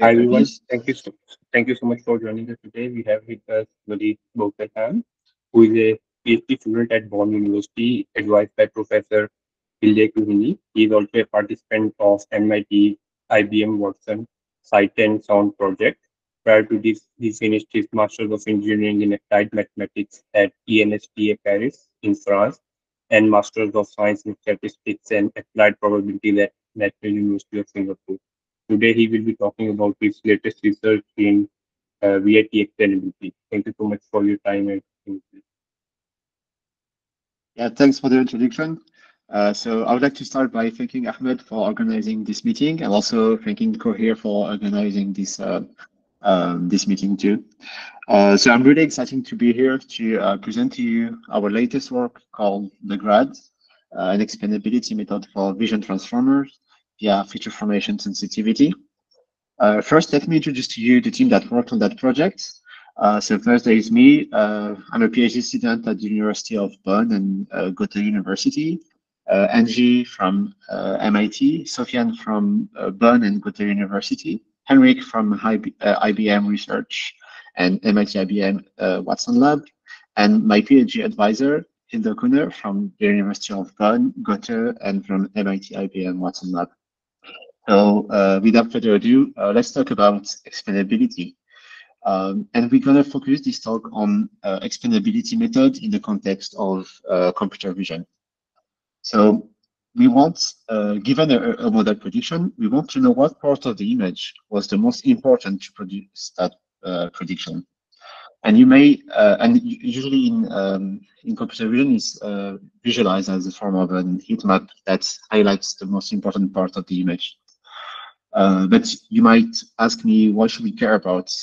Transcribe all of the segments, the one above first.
Hi Okay, everyone. please. Thank you so much for joining us today. We have with us Walid Bousselham, who is a PhD student at Bonn University, advised by Professor Hilde Kuhini. He is also a participant of MIT IBM Watson Sight and Sound project. Prior to this, he finished his Masters of Engineering in Applied Mathematics at ENSTA Paris in France and Masters of Science in Statistics and Applied Probability at National University of Singapore. Today, he will be talking about his latest research in VIT explainability. Thank you so much for your time and Yeah, thanks for the introduction. So I would like to start by thanking Ahmed for organizing this meeting and also thanking Cohere for organizing this meeting too. So I'm really excited to be here to present to you our latest work called LeGrad, an explainability method for vision transformers via feature formation sensitivity. First, let me introduce to you the team that worked on that project. So first there is me. I'm a PhD student at the University of Bonn and Goethe University. Angie from MIT, Sofian from Bonn and Goethe University, Henrik from IBM Research and MIT IBM Watson Lab, and my PhD advisor, Hilde Kuhner from the University of Bonn, Goethe, and from MIT IBM Watson Lab. So without further ado, let's talk about explainability. And we're going to focus this talk on explainability method in the context of computer vision. So we want, given a model prediction, we want to know what part of the image was the most important to produce that prediction. And you may, usually in computer vision is visualized as a form of an heat map that highlights the most important part of the image. But you might ask me, why should we care about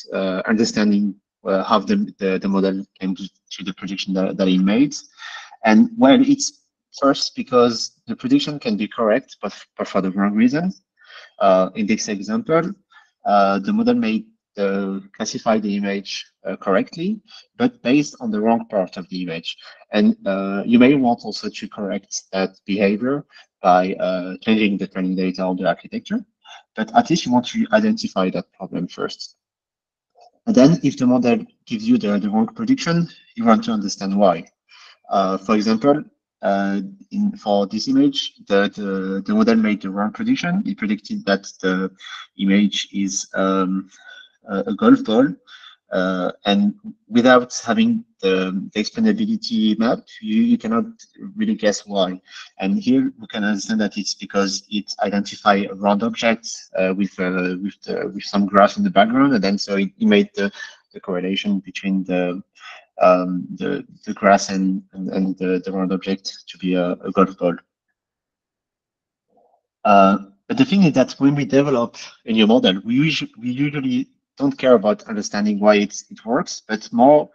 understanding how the model came to the prediction that it made? And well, it's first because the prediction can be correct, but for the wrong reasons. In this example, the model may classify the image correctly, but based on the wrong part of the image. And you may want also to correct that behavior by changing the training data of the architecture. But at least you want to identify that problem first. And then if the model gives you the wrong prediction, you want to understand why. For example, for this image, the model made the wrong prediction. It predicted that the image is a golf ball. And without having the explainability map, you cannot really guess why. And here we can understand that it's because it identifies a round object with some grass in the background, and then so it made the correlation between the grass and the round object to be a golf ball. But the thing is that when we develop a new model, we usually don't care about understanding why it works, but more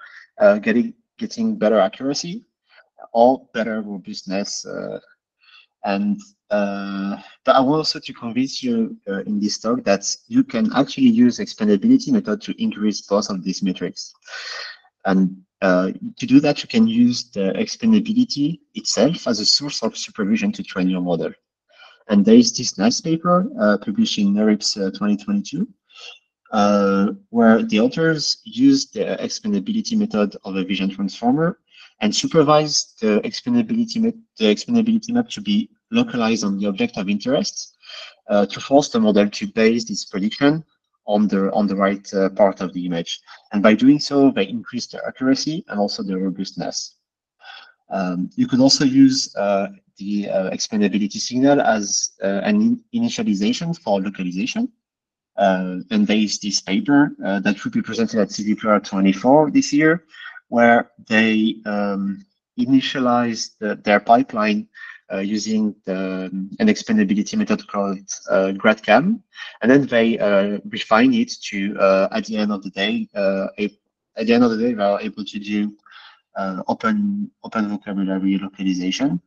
getting better accuracy or better robustness. But I want also to convince you in this talk that you can actually use explainability method to increase both of these metrics. And to do that, you can use the explainability itself as a source of supervision to train your model. And there is this nice paper published in NeurIPS 2022, where the authors used the explainability method of a vision transformer and supervised the explainability map to be localized on the object of interest to force the model to base this prediction on the right part of the image. And by doing so, they increase the accuracy and also the robustness. You could also use the explainability signal as an initialization for localization. And there is this paper that will be presented at CVPR 24 this year, where they initialized their pipeline using an explainability method called GradCam, and then they refine it to at the end of the day, they are able to do open vocabulary localization.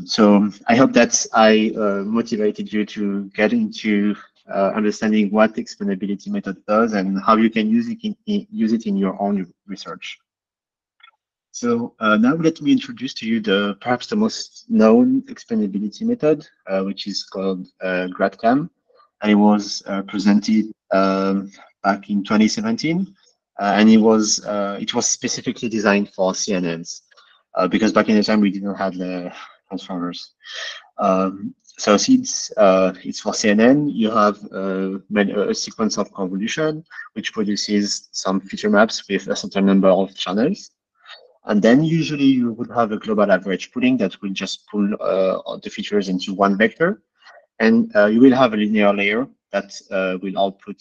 So I hope that I motivated you to get into understanding what explainability method does and how you can use it in your own research. So now let me introduce to you perhaps the most known explainability method, which is called GradCam. and it was presented back in 2017, and it was specifically designed for CNNs because back in the time we didn't have the transformers. So since it's for CNN, you have a sequence of convolution which produces some feature maps with a certain number of channels. And then usually you would have a global average pooling that will just pull the features into one vector. And you will have a linear layer that will output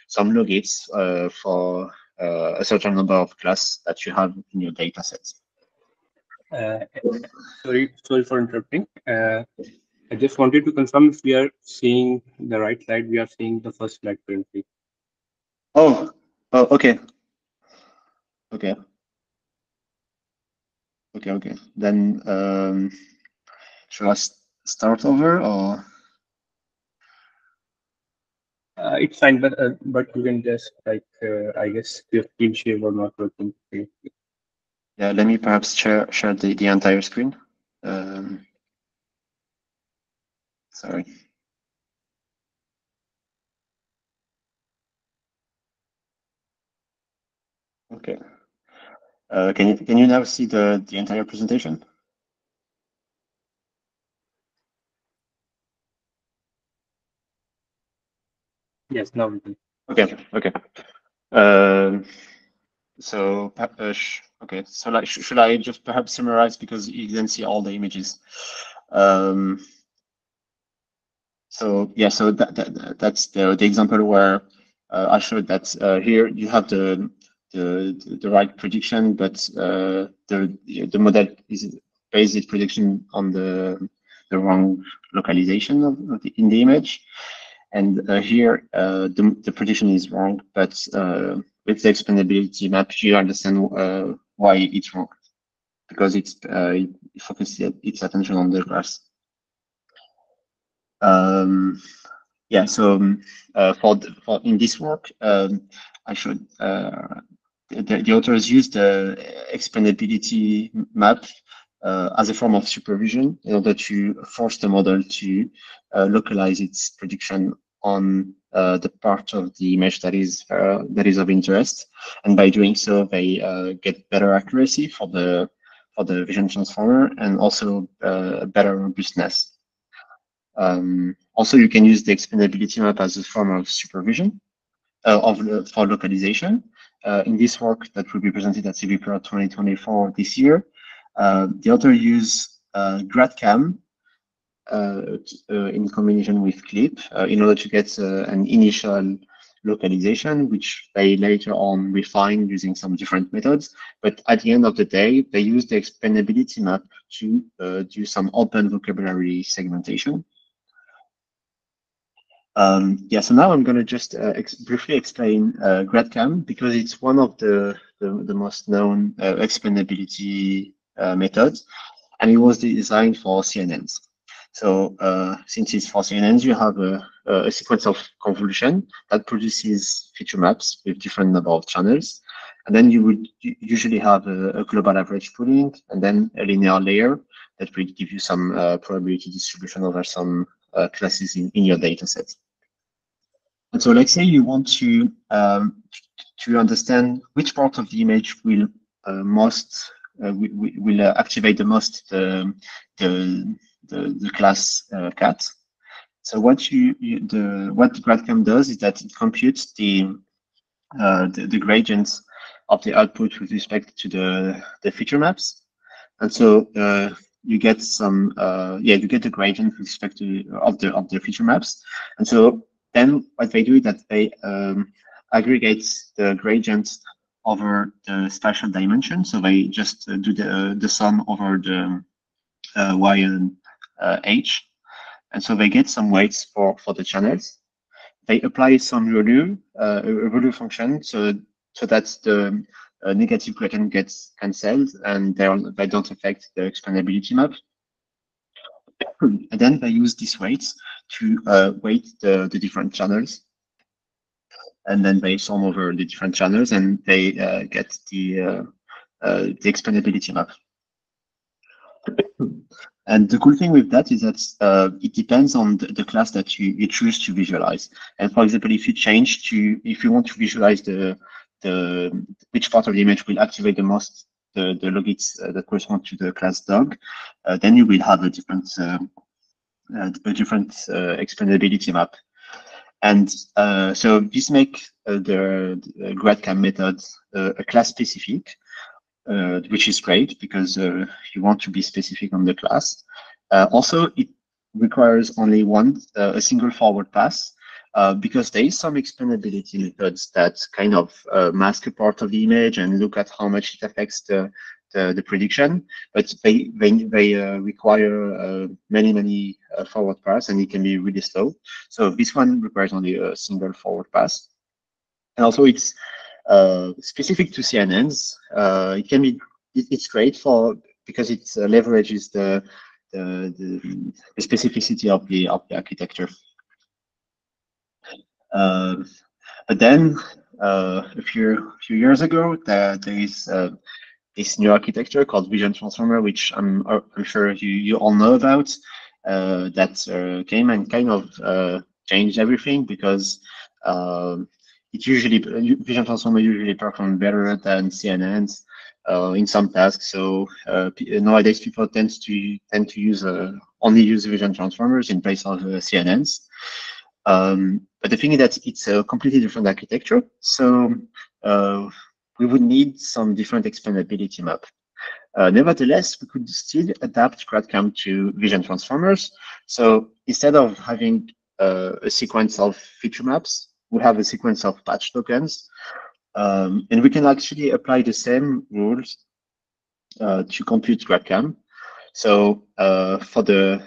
some logates for a certain number of class that you have in your data sets. Sorry for interrupting. I just wanted to confirm if we are seeing the right slide. We are seeing the first slide currently. Oh, okay. Okay. Then should I start over or? It's fine, but you can just like I guess your screen share was not working. Okay. Yeah, let me perhaps share the entire screen. Sorry. Okay. Can you now see the entire presentation? Yes, now we can. Okay. So okay. So like, should I just perhaps summarize because you didn't see all the images? So yeah, so that's the example where I showed that here you have the right prediction, but the model is based its prediction on the wrong localization in the image, and here the prediction is wrong, but with the explainability map you understand why it's wrong because it focuses its attention on the graphs. Yeah, so for in this work, I showed the authors used the explainability map as a form of supervision in order to force the model to localize its prediction on the part of the image that is of interest, and by doing so, they get better accuracy for the vision transformer and also better robustness. Also, you can use the explainability map as a form of supervision for localization. In this work that will be presented at CVPR 2024 this year, the author used GradCam in combination with Clip in order to get an initial localization, which they later on refined using some different methods. But at the end of the day, they use the explainability map to do some open vocabulary segmentation. Yeah, so now I'm going to just briefly explain GradCam because it's one of the most known explainability methods, and it was designed for CNNs. So since it's for CNNs, you have a sequence of convolution that produces feature maps with different number of channels, and then you would usually have a global average pooling, and then a linear layer that will give you some probability distribution over some classes in your data set. And so let's say you want to understand which part of the image will activate the most the class cat. So what what GradCam does is that it computes the gradients of the output with respect to the feature maps, and so you get some you get the gradient with respect to of the feature maps, and so then what they do is that they aggregate the gradients over the spatial dimension. So they just do the sum over the y and h, and so they get some weights for the channels. They apply some ReLU function, so that the negative gradient gets cancelled and they don't affect the explainability map. And then they use these weights to weight the different channels. And then they sum over the different channels and they get the explainability map. And the cool thing with that is that it depends on the class that you choose to visualize. And for example, if you change to, if you want to visualize the which part of the image will activate the most the logits that correspond to the class dog, then you will have a different explainability map. And so this makes the GradCam method a class specific, which is great because you want to be specific on the class. Also, it requires only a single forward pass, because there is some explainability methods that kind of mask a part of the image and look at how much it affects the prediction, but they require many forward pass, and it can be really slow. So this one requires only a single forward pass, and also it's specific to CNNs. It can be it's great for because it leverages the specificity of the architecture. But then a few years ago, there is this new architecture called Vision Transformer, which I'm sure you all know about. That came and kind of changed everything because it usually Vision Transformer usually perform better than CNNs in some tasks. So nowadays people tend to use only use Vision Transformers in place of CNNs. But the thing is that it's a completely different architecture. So we would need some different explainability map. Nevertheless, we could still adapt GradCam to Vision Transformers. So instead of having a sequence of feature maps, we have a sequence of patch tokens. And we can actually apply the same rules to compute GradCam. So for the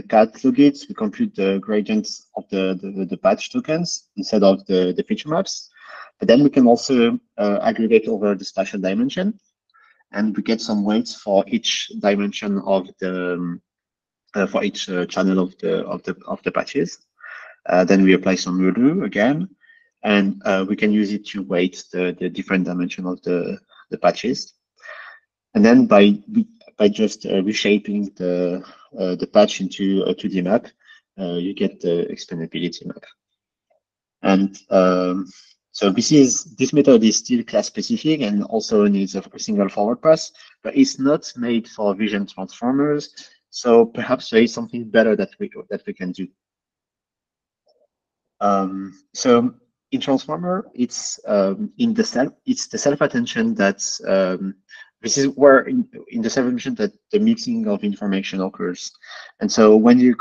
cat logits, we compute the gradients of the patch tokens instead of the feature maps. But then we can also aggregate over the spatial dimension, and we get some weights for each dimension of the for each channel of the patches. Then we apply some ReLU again, and we can use it to weight the different dimension of the patches. And then by just reshaping the patch into a 2D map, you get the explainability map. And so this method is still class specific and also needs a single forward pass, but it's not made for Vision Transformers. So perhaps there is something better that we can do. So in Transformer, it's it's the self-attention that's this is where in the self-attention that the mixing of information occurs. And so when you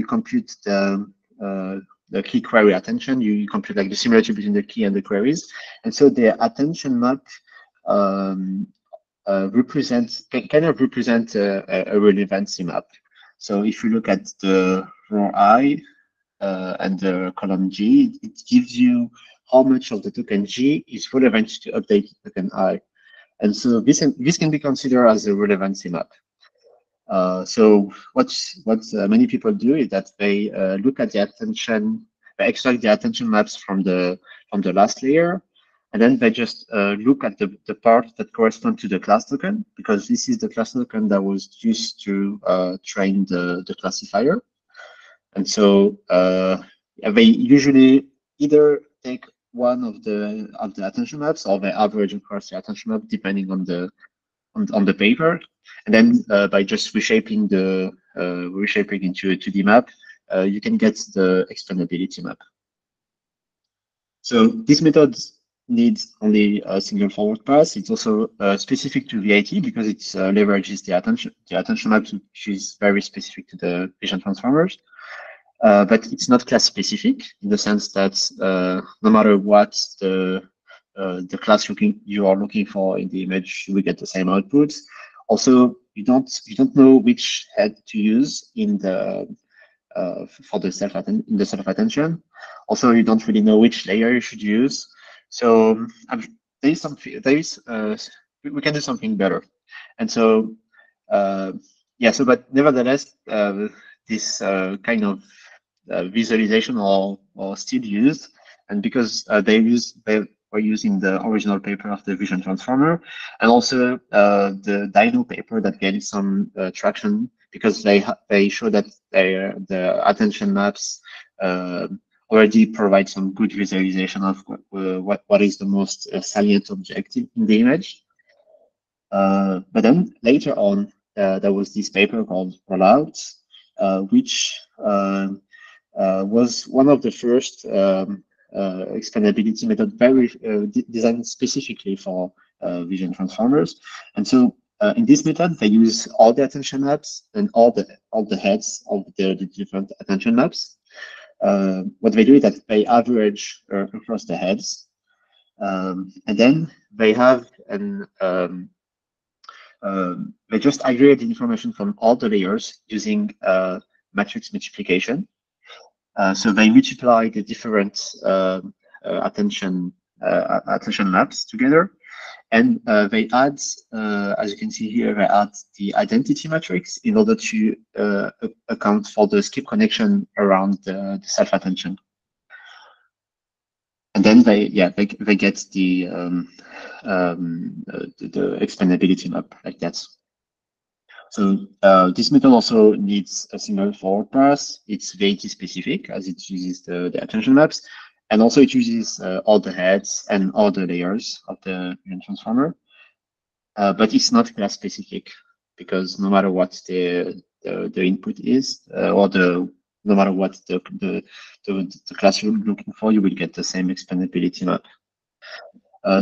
compute the key query attention, you compute like the similarity between the key and the queries. And so the attention map kind of represent a relevancy map. So if you look at the row I and the column G, it gives you how much of the token G is relevant to update token I. And so this can be considered as a relevancy map. So what many people do is that they look at the attention, they extract the attention maps from the last layer, and then they just look at the part that correspond to the class token, because this is the class token that was used to train the classifier. And so they usually either take one of the attention maps, or they average across the attention map depending on the paper. And then by just reshaping into a 2D map, you can get the explainability map. So this method needs only a single forward pass. It's also specific to ViT because it leverages the attention map, which is very specific to the Vision Transformers. But it's not class specific in the sense that no matter what the class you are looking for in the image, you will get the same outputs. Also, you don't know which head to use in the for the self attention. Also, you don't really know which layer you should use. So we can do something better. And so yeah. So, but nevertheless, this kind of visualization are still used, and because they were using the original paper of the Vision Transformer, and also the Dino paper that gained some traction because they show that the attention maps already provide some good visualization of what is the most salient objective in the image. But then later on, there was this paper called Rollout, which was one of the first explainability method designed specifically for vision transformers. And so in this method, they use all the attention maps and all the heads of the different attention maps. What they do is that they average across the heads, and then they have they just aggregate the information from all the layers using matrix multiplication. So they multiply the different attention maps together, and they add, as you can see here, they add the identity matrix in order to account for the skip connection around the self-attention. And then they get the explainability map like that. So this method also needs a single forward pass. It's ViT specific as it uses the attention maps, and also it uses all the heads and all the layers of the vision transformer. But it's not class specific, because no matter what the input is, no matter what the class you're looking for, you will get the same explainability map.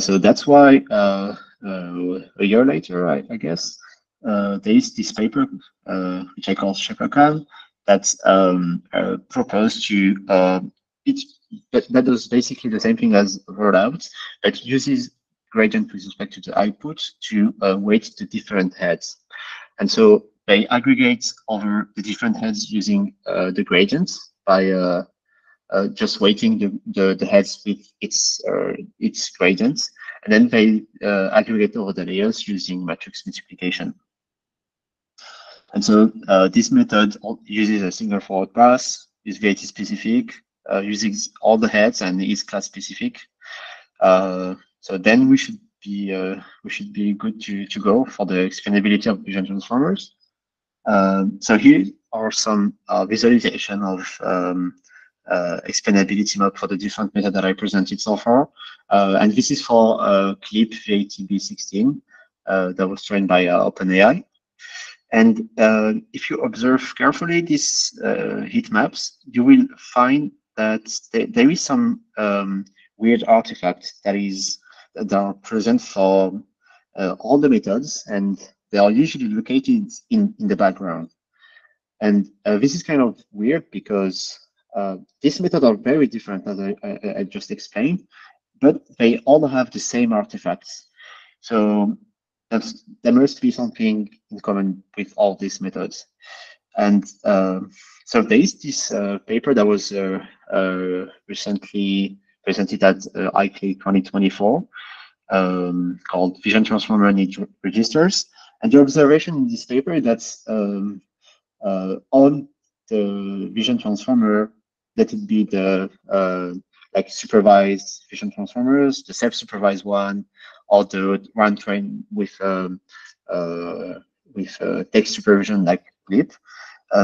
So that's why a year later, I guess, there is this paper, which I call Shepherd that proposed to that does basically the same thing as rollout, that uses gradient with respect to the output to weight the different heads. And so they aggregate over the different heads using the gradients by just weighting the heads with its gradients, and then they aggregate over the layers using matrix multiplication. And so this method uses a single forward pass, is ViT specific, uses all the heads, and is class specific. So then we should be good to go for the explainability of vision transformers. So here are some visualization of explainability map for the different methods that I presented so far. And this is for CLIP VATB16 that was trained by OpenAI. And if you observe carefully these heat maps, you will find that there is some weird artifacts that are present for all the methods, and they are usually located in the background. And this is kind of weird because these methods are very different, as I just explained, but they all have the same artifacts. So there must be something in common with all these methods. And so there is this paper that was recently presented at ICLE 2024 called Vision Transformer Need Registers. And the observation in this paper is that on the vision transformer, let it be the like supervised vision transformers, the self-supervised one, or the one trained with text supervision like CLIP,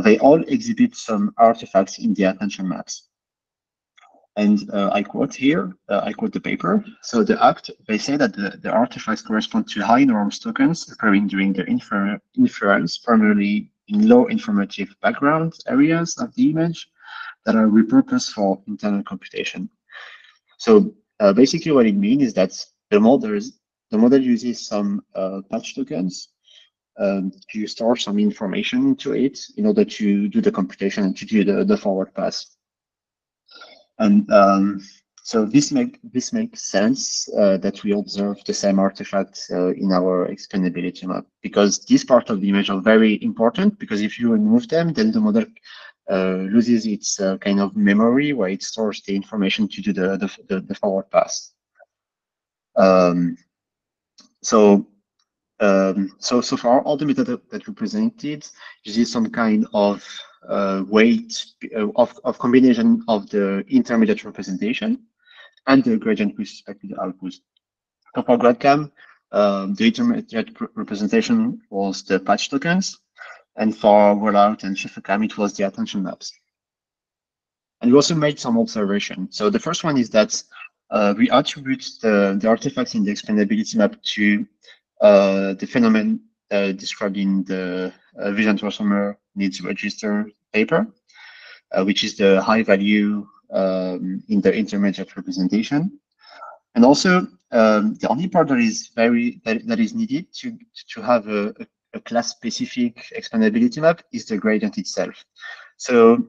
they all exhibit some artifacts in the attention maps. And I quote here, I quote the paper. So they say that the artifacts correspond to high norms tokens occurring during the inference, primarily in low informative background areas of the image that are repurposed for internal computation. So basically what it means is that the model uses some patch tokens to store some information into it in order to do the computation and to do the forward pass. And so this makes sense that we observe the same artifacts in our explainability map, because this part of the image are very important, because if you remove them, then the model loses its kind of memory where it stores the information to do the forward pass. So far, all the methods that we presented uses some kind of weight of combination of the intermediate representation and the gradient with respect to the output. So for GradCam, the intermediate representation was the patch tokens, And for rollout and shift cam, it was the attention maps. And we also made some observations. So the first one is that we attribute the artifacts in the explainability map to the phenomenon described in the vision transformer needs register paper, which is the high value in the intermediate representation. And also, the only part that is that is needed to have a class-specific explainability map is the gradient itself. So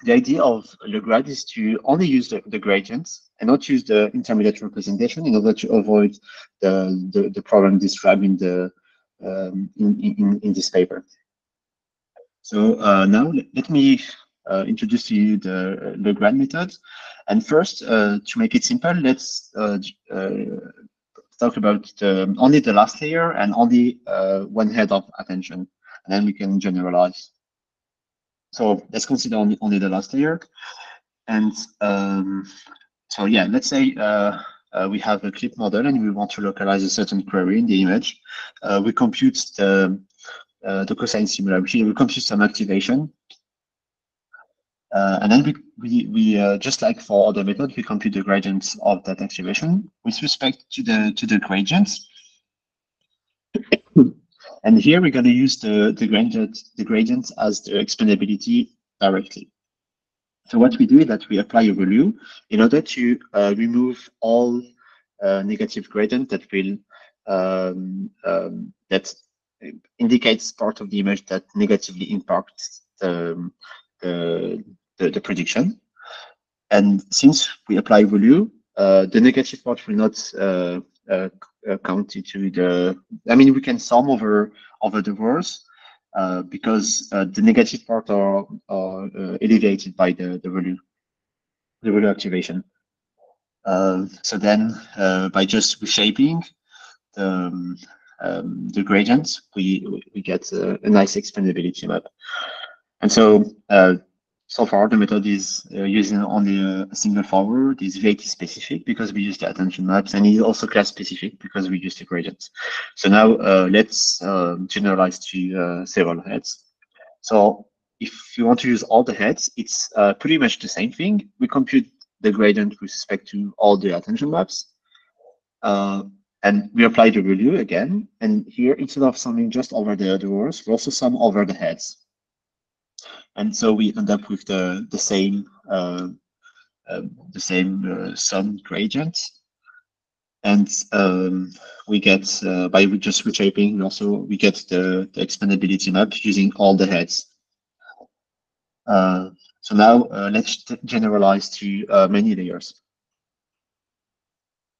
the idea of LeGrad is to only use the gradients and not use the intermediate representation in order to avoid the problem described in the in this paper. So now let me introduce to you the LeGrad method. And first, to make it simple, let's talk about only the last layer and only one head of attention, and then we can generalize. So let's consider only the last layer. And so yeah, let's say we have a clip model and we want to localize a certain query in the image. We compute the cosine similarity, we compute some activation. And then we just like for other methods, we compute the gradients of that activation with respect to the gradients. And here we're going to use the gradients as the explainability directly. So what we do is that we apply a value in order to remove all negative gradient that will that indicates part of the image that negatively impacts the prediction. And since we apply value, the negative part will not count into the. I mean, we can sum over the rows because the negative part are alleviated by the value activation. So then, by just reshaping the gradients, we get a nice explainability map. And so, so far the method is using only a single forward. Is ViT specific because we use the attention maps, and is also class specific because we use the gradients. So now let's generalize to several heads. So if you want to use all the heads, it's pretty much the same thing. We compute the gradient with respect to all the attention maps. And we apply the value again. And here, instead of summing just over the rows, we also sum over the heads. And so we end up with the same sum gradient. And we get by just reshaping, we get the explainability map using all the heads. So now let's generalize to many layers.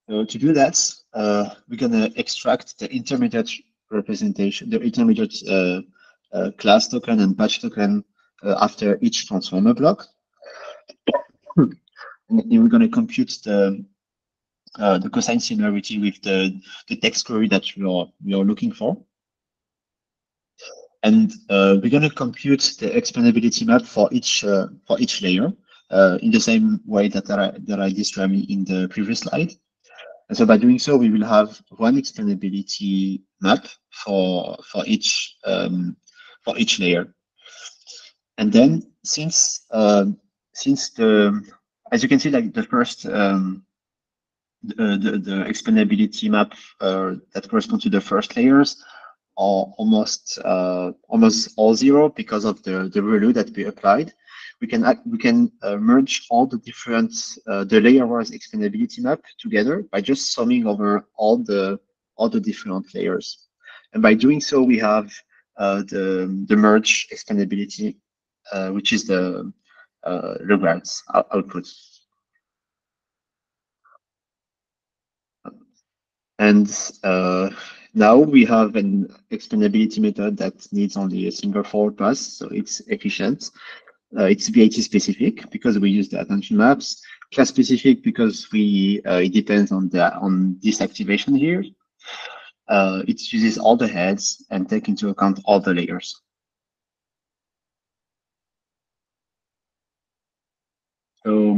So to do that, we're gonna extract the intermediate representation, the intermediate class token and batch token after each transformer block. And then we're gonna compute the cosine similarity with the text query that we are looking for. And we're going to compute the explainability map for each layer in the same way that I described in the previous slide. And so by doing so, we will have one explainability map for each layer. And then since the, as you can see, like the first the explainability map that correspond to the first layers are almost all zero because of the value that we applied. We can merge all the different the layer-wise explainability map together by just summing over all the different layers. And by doing so, we have the merge explainability, which is the LeGrad's output. And now we have an explainability method that needs only a single forward pass, so it's efficient. It's ViT specific because we use the attention maps. Class specific because it depends on this activation here. It uses all the heads and take into account all the layers. So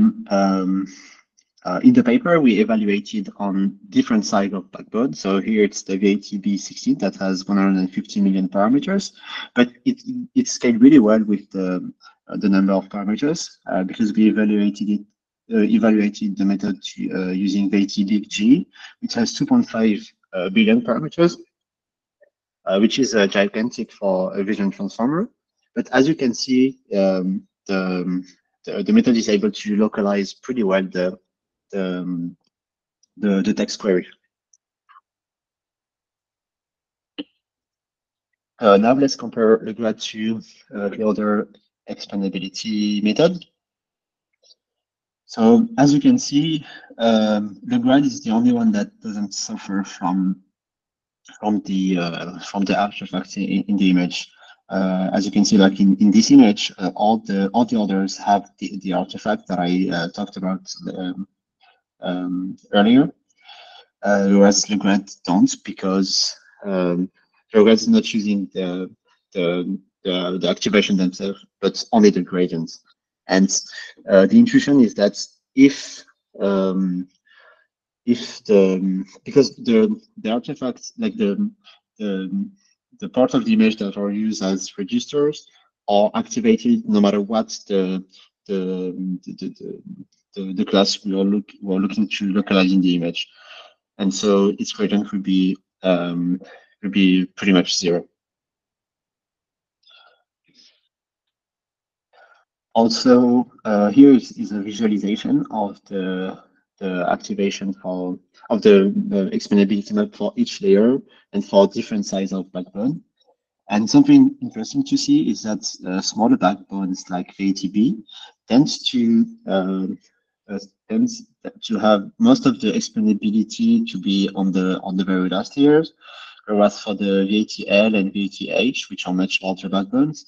In the paper, we evaluated on different size of backbone. So here it's the VATB16 that has 150 million parameters, but it scaled really well with the number of parameters because we evaluated the method using VATBG, which has 2.5 billion parameters, which is gigantic for a vision transformer. But as you can see, the method is able to localize pretty well the text query. Now let's compare LeGrad to the other explainability method. So as you can see, LeGrad is the only one that doesn't suffer from the artifacts in the image. As you can see, like in this image, all the others have the artifact that I talked about earlier, whereas LeGrad don't, because LeGrad is not using the activation themselves, but only the gradients. And the intuition is that if because the artifacts, like the part of the image that are used as registers, are activated no matter what the class we are looking to localize in the image, and so its gradient would be pretty much 0. Also, here is a visualization of the activation of the explainability map for each layer and for different size of backbone. And something interesting to see is that smaller backbones like VATB tends to have most of the explainability to be on the very last layers, whereas for the VATL and VATH, which are much larger backbones,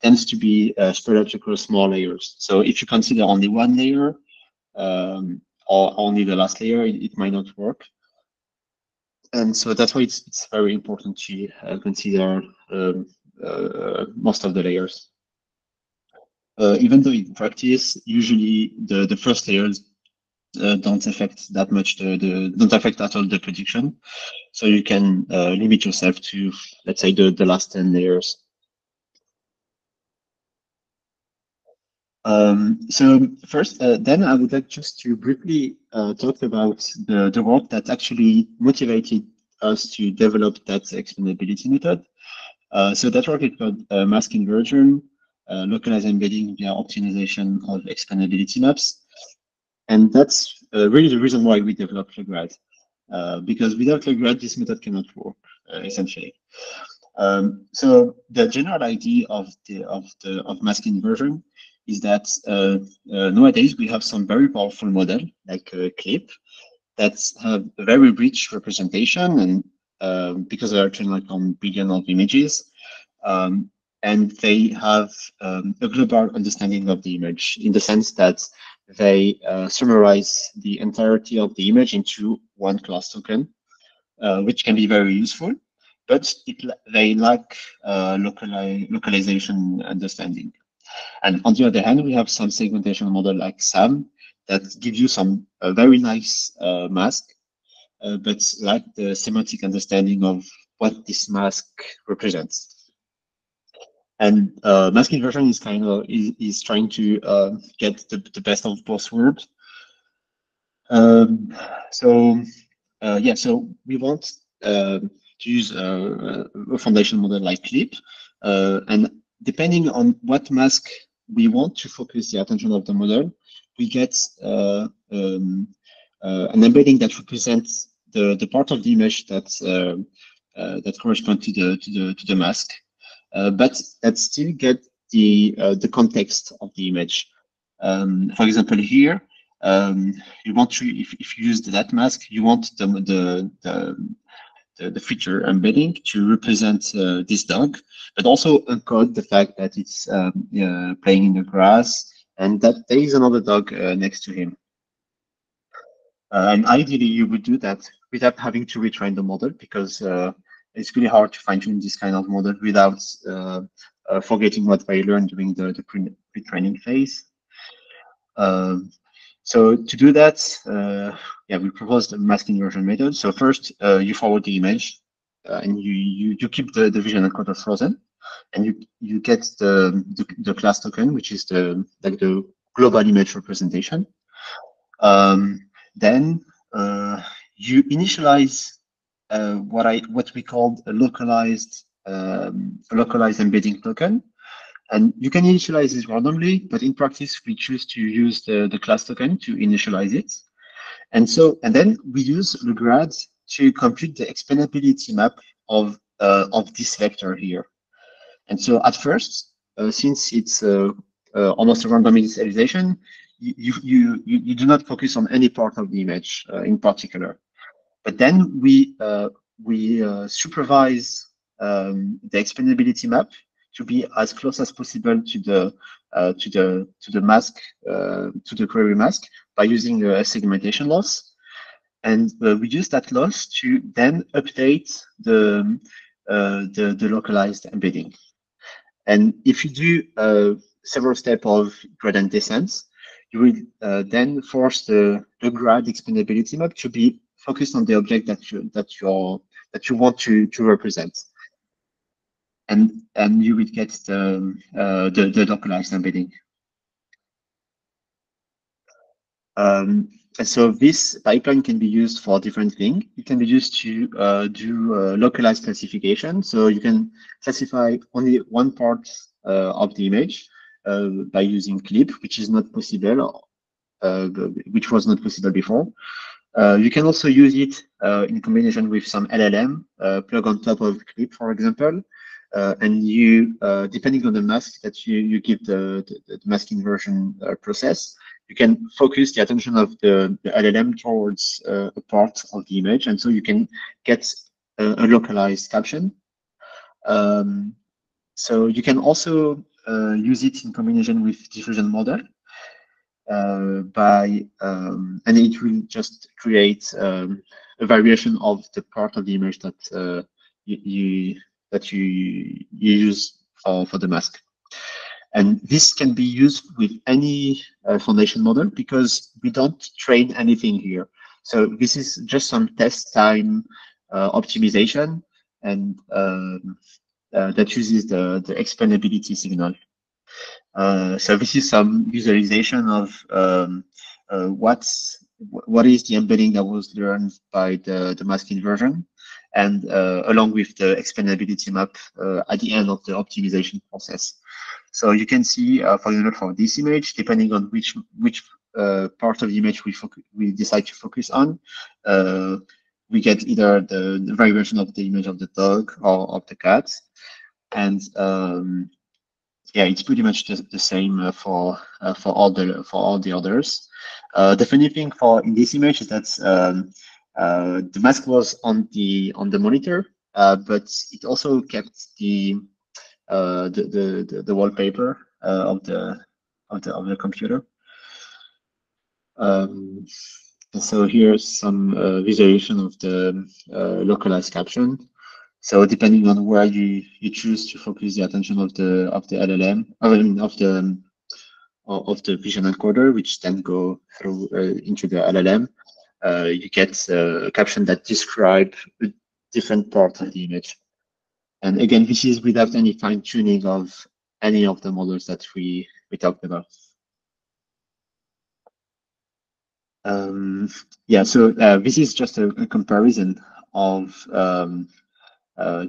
tends to be spread out across small layers. So if you consider only one layer or only the last layer, it might not work. And so that's why it's very important to consider most of the layers. Even though in practice, usually the first layers don't affect that much, don't affect at all the prediction. So you can limit yourself to, let's say, the last 10 layers. So first, then I would like just to briefly talk about the work that actually motivated us to develop that explainability method. So that work is called mask inversion, localized embedding via optimization of explainability maps. And that's really the reason why we developed LeGrad, because without LeGrad, this method cannot work, essentially. So the general idea of mask inversion is that nowadays we have some very powerful model like CLIP that have a very rich representation, and because they are trained like on billion of images, and they have a global understanding of the image in the sense that they summarize the entirety of the image into one class token, which can be very useful, but they lack localization understanding. And on the other hand, we have some segmentation model like SAM that gives you some very nice mask, but lack the semantic understanding of what this mask represents. And mask inversion is kind of is trying to get the best of both worlds. So we want to use a foundation model like CLIP, and depending on what mask we want to focus the attention of the model, we get an embedding that represents the part of the image that corresponds to the mask, but that still get the context of the image. For example, here you want to, if you use that mask, you want the feature embedding to represent this dog, but also encode the fact that it's playing in the grass and that there is another dog next to him. And ideally, you would do that without having to retrain the model, because it's really hard to fine-tune this kind of model without forgetting what they learned during the pre-training phase. So to do that, yeah, we propose the mask inversion method. So first, you forward the image, and you keep the vision encoder frozen, and you get the class token, which is the global image representation. Then you initialize what we call a localized embedding token. And you can initialize this randomly, but in practice, we choose to use the class token to initialize it. And then we use LeGrad to compute the explainability map of this vector here. And so at first, since it's almost a random initialization, you do not focus on any part of the image in particular. But then we supervise the explainability map to be as close as possible to the mask, to the query mask, by using a segmentation loss. And we use that loss to then update the localized embedding. And if you do several steps of gradient descent, you will then force the grad explainability map to be focused on the object that you want to represent, and you will get the localized embedding. And so this pipeline can be used for different things. It can be used to do localized classification. So you can classify only one part of the image by using clip, which is not possible, which was not possible before. You can also use it in combination with some LLM plug on top of clip, for example. And you, depending on the mask that you give the mask inversion process, you can focus the attention of the LLM towards a part of the image, and so you can get a localized caption. So you can also use it in combination with diffusion model and it will just create a variation of the part of the image that you use for the mask. And this can be used with any foundation model because we don't train anything here. So this is just some test time optimization, and that uses the explainability signal. So this is some visualization of what is the embedding that was learned by the mask inversion, and along with the explainability map at the end of the optimization process. So you can see, for example, for this image, depending on which part of the image we decide to focus on, we get either the variation of the image of the dog or of the cat, and yeah, it's pretty much the same for all the others. The funny thing in this image is that the mask was on the monitor, but it also kept the wallpaper of the computer. And so here's some visualization of the localized caption. So depending on where you choose to focus the attention of the LLM, of the vision encoder, which then go through into the LLM, you get a caption that describe a different part of the image. And again, this is without any fine tuning of any of the models that we talked about. Yeah, so this is just a comparison of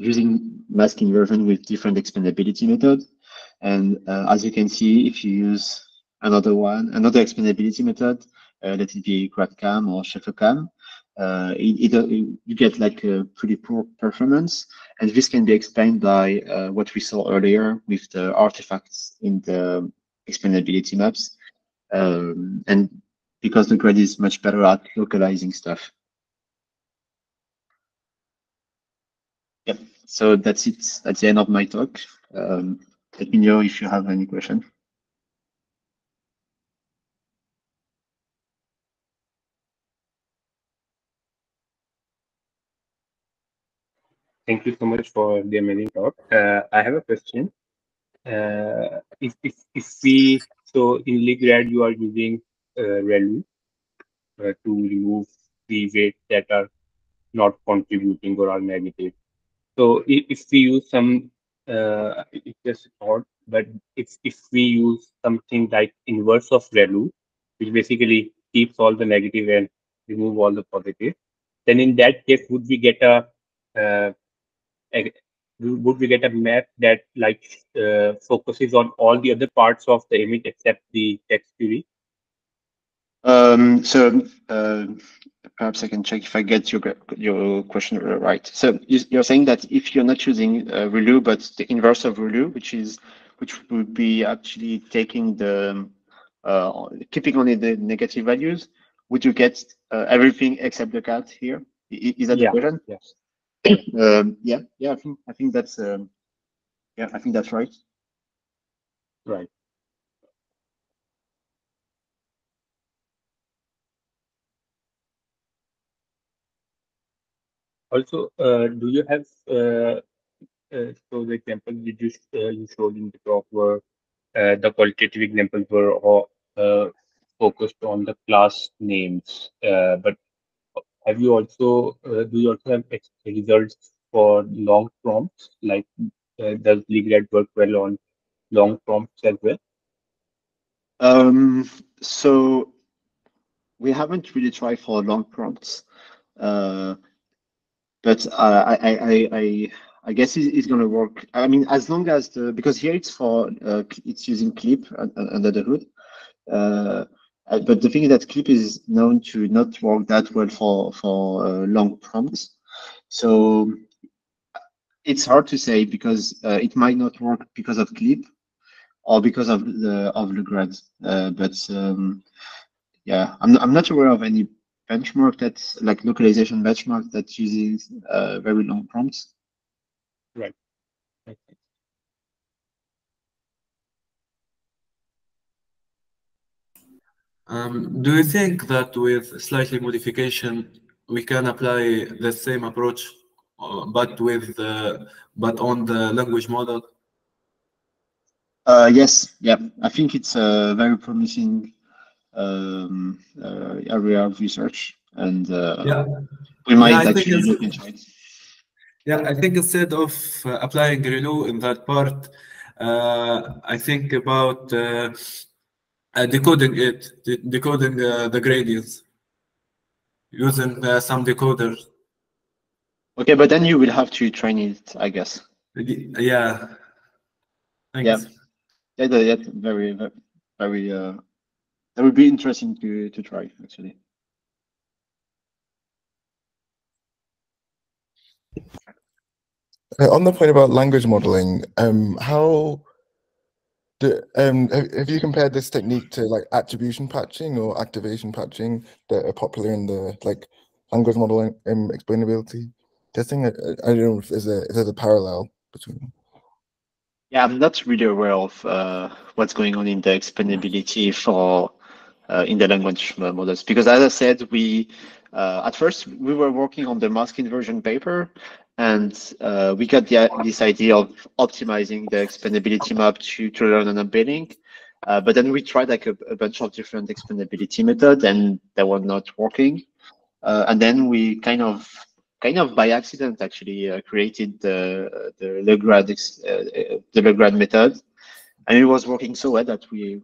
using mask inversion with different explainability methods. And as you can see, if you use another explainability method, let it be GradCam or ShuffleCam, you get like a pretty poor performance. And this can be explained by what we saw earlier with the artifacts in the explainability maps. And because LeGrad is much better at localizing stuff. Yep. So that's it. That's the end of my talk. Let me know if you have any question. Thank you so much for the amazing talk. I have a question. If we, so in LeGrad you are using ReLU to remove the weights that are not contributing or are negative. So if we use some, it's just odd, but if we use something like inverse of ReLU, which basically keeps all the negative and remove all the positive, then in that case, uh, a would we get a map that like focuses on all the other parts of the image except the text query? So perhaps I can check if I get your question right. So you're saying that if you're not using ReLU, but the inverse of ReLU, which would be actually taking the keeping only the negative values, would you get everything except the cat here? Is that the Yeah, question? yeah, Yeah. I think that's yeah, I think that's right. right. Also, do you have so the example you showed in the talk were the qualitative examples were all focused on the class names, but have you also do you also have results for long prompts? Like, does LeGrad work well on long prompts as well? So we haven't really tried for long prompts. But I guess it's going to work. I mean, as long as because here it's for it's using clip under the hood. Uh, but the thing is that clip is known to not work that well for long prompts. So it's hard to say because it might not work because of clip or because of the grad. Yeah, I'm not aware of any benchmark that's like localization benchmark that uses very long prompts. Right. Okay. Do you think that with slightly modification we can apply the same approach, but but on the language model? Yes, yeah, I think it's a very promising area of research, and Yeah, we yeah, might I think actually look into it. yeah, I think instead of applying ReLU in that part, I think about decoding decoding the gradients using some decoders. Okay, but then you will have to train it, I guess. Yeah, Yeah, thanks. that's very, very, very. That would be interesting to try actually. On the point about language modeling, how have you compared this technique to like attribution patching or activation patching that are popular in the like language modeling explainability testing? I don't know if there's a parallel between them. Yeah, I'm not really aware of what's going on in the explainability for in the language models because, as I said, we at first we were working on the mask inversion paper, and we got this idea of optimizing the explainability map to learn an embedding. But then we tried like a bunch of different explainability methods, and they were not working. And then we kind of by accident actually created the LeGrad method, and it was working so well that we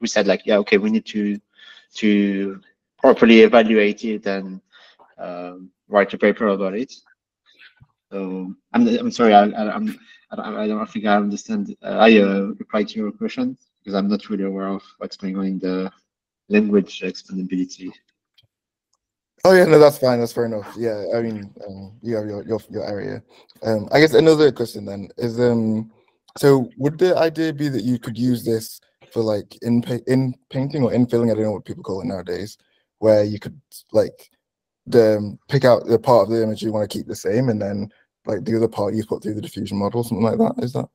said like, yeah, okay, we need to properly evaluate it and write a paper about it. So I'm sorry, I don't think I understand. I replied to your question because I'm not really aware of what's going on in the language explainability. Oh yeah, no, that's fine. That's fair enough. Yeah, I mean, you have your area. I guess another question then is, so would the idea be that you could use this for like in painting or in filling? I don't know what people call it nowadays, where you could like pick out the part of the image you want to keep the same, and then like the other part you put through the diffusion model, something like that. Is that?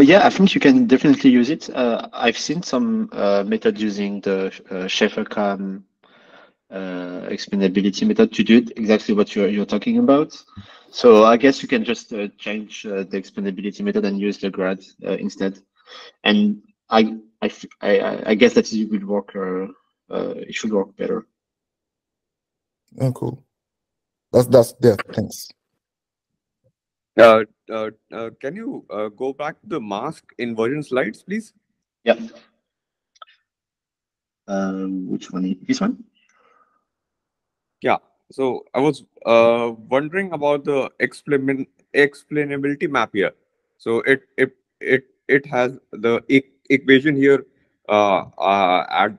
Yeah, I think you can definitely use it. I've seen some method using the Schaefer-Cam explainability method to do exactly what you're talking about. So I guess you can just change the explainability method and use LeGrad instead. And I I guess that it will work. It should work better. Oh, cool. That's yeah. Thanks. Can you go back to the mask inversion slides, please? Yeah. Which one? This one? Yeah. So I was wondering about the explainability map here. So it has the equation here at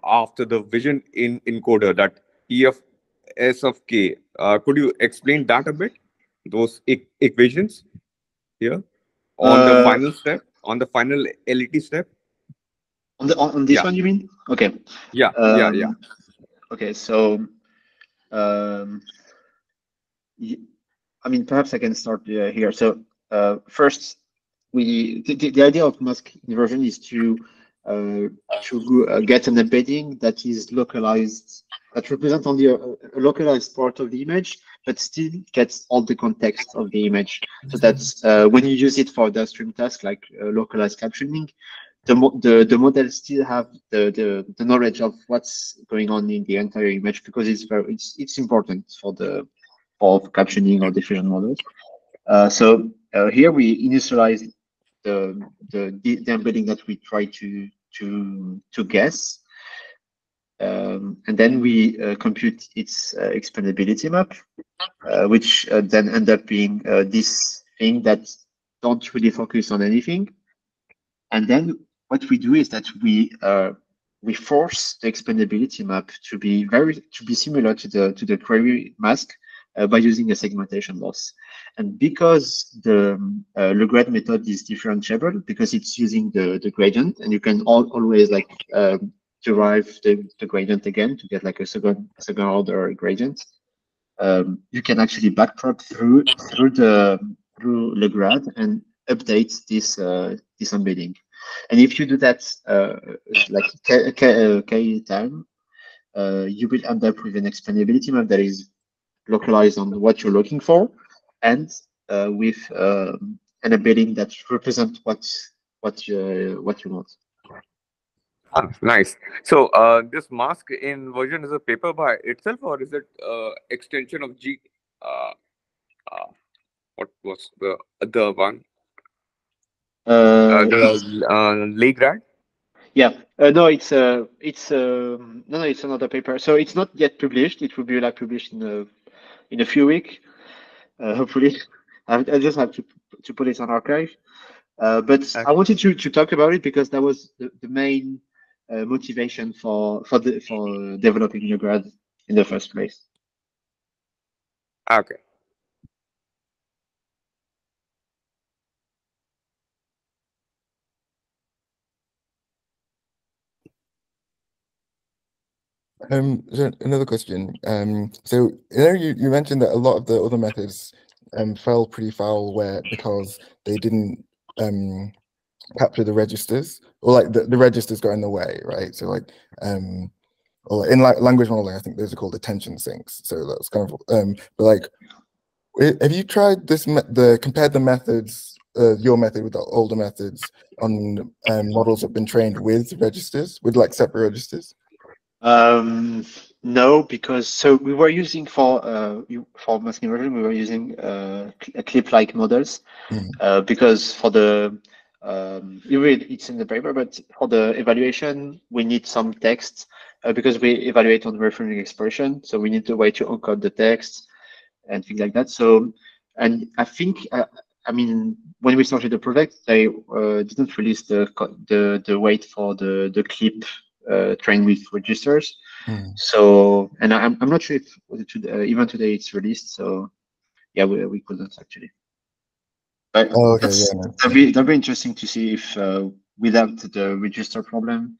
after the vision encoder, that E of S of K. Could you explain that a bit? Those equations here on the final step, on the final LET step. On this one, you mean? Okay. Yeah. Okay, so I mean, perhaps I can start here. So first, the idea of mask inversion is to get an embedding that is localized, that represents only a localized part of the image, but still gets all the context of the image. So that's when you use it for the stream task like localized captioning, the model still have the knowledge of what's going on in the entire image, because it's important for captioning or diffusion models. So here we initialize the embedding that we try to guess, and then we compute its expandability map, which then end up being this thing that don't really focus on anything. And then what we do is that we force the expandability map to be similar to the query mask by using a segmentation loss. And because the LeGrad method is differentiable, because it's using the gradient, and you can always like derive the gradient again to get like a second order gradient. You can actually backprop through LeGrad and update this embedding. And if you do that like k time, you will end up with an expandability map that is localized on what you're looking for, and with an embedding that represents what you want. Nice. So this mask inversion is a paper by itself, or is it extension of G? What was the other one? The LeGrad. Yeah, no, it's another paper. So it's not yet published. It will be like published in a few weeks, hopefully. I just have to put it on archive. But okay. I wanted to talk about it because that was the main motivation for developing LeGrad in the first place. Okay. So another question. So you mentioned that a lot of the other methods fell pretty foul because they didn't capture the registers, or like the registers got in the way, right? So like or in language modeling, I think those are called attention sinks. So that's kind of but like, have you tried this compared the methods, your method with the older methods on models that have been trained with registers, with like separate registers? No, because so we were using for mask inversion, we were using clip-like models, because for the it's in the paper, but for the evaluation we need some text because we evaluate on referring expression, so we need a way to encode the text and things like that. So, and I think I mean, when we started the project, they didn't release the weight for the clip trained with registers. So, and I'm not sure if even today it's released. So, yeah, we couldn't actually. But okay, that'd be interesting to see if without the register problem,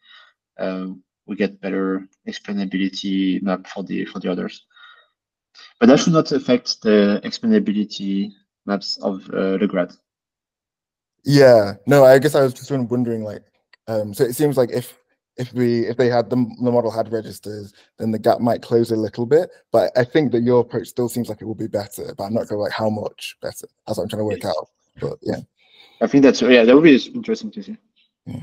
we get better explainability map for the others. But that should not affect the explainability maps of LeGrad. Yeah, no, I guess I was just wondering, like, so it seems like if they had the model had registers, then the gap might close a little bit. But I think that your approach still seems like it will be better, but I'm not sure like how much better. That's what I'm trying to work out. But yeah, I think that's that would be interesting to see. Yeah.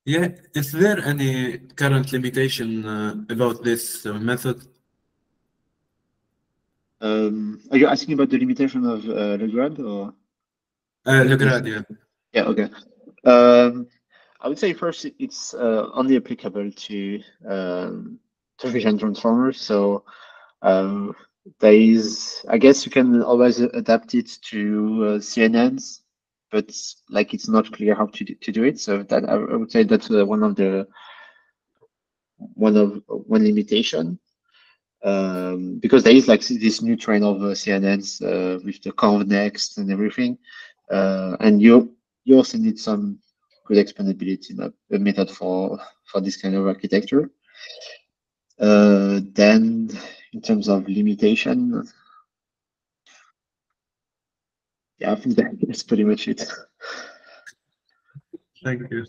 Yeah, is there any current limitation about this method? Are you asking about the limitation of LeGrad or? LeGrad, yeah. Yeah, okay. I would say first it's only applicable to vision transformers. So there is, I guess you can always adapt it to CNNs, but like it's not clear how to do it. So that I would say that's one limitation. Because there is like this new trend of CNNs with the convnext and everything, and you also need some good explainability method for this kind of architecture. Then, in terms of limitation, yeah, I think that's pretty much it. Thank you.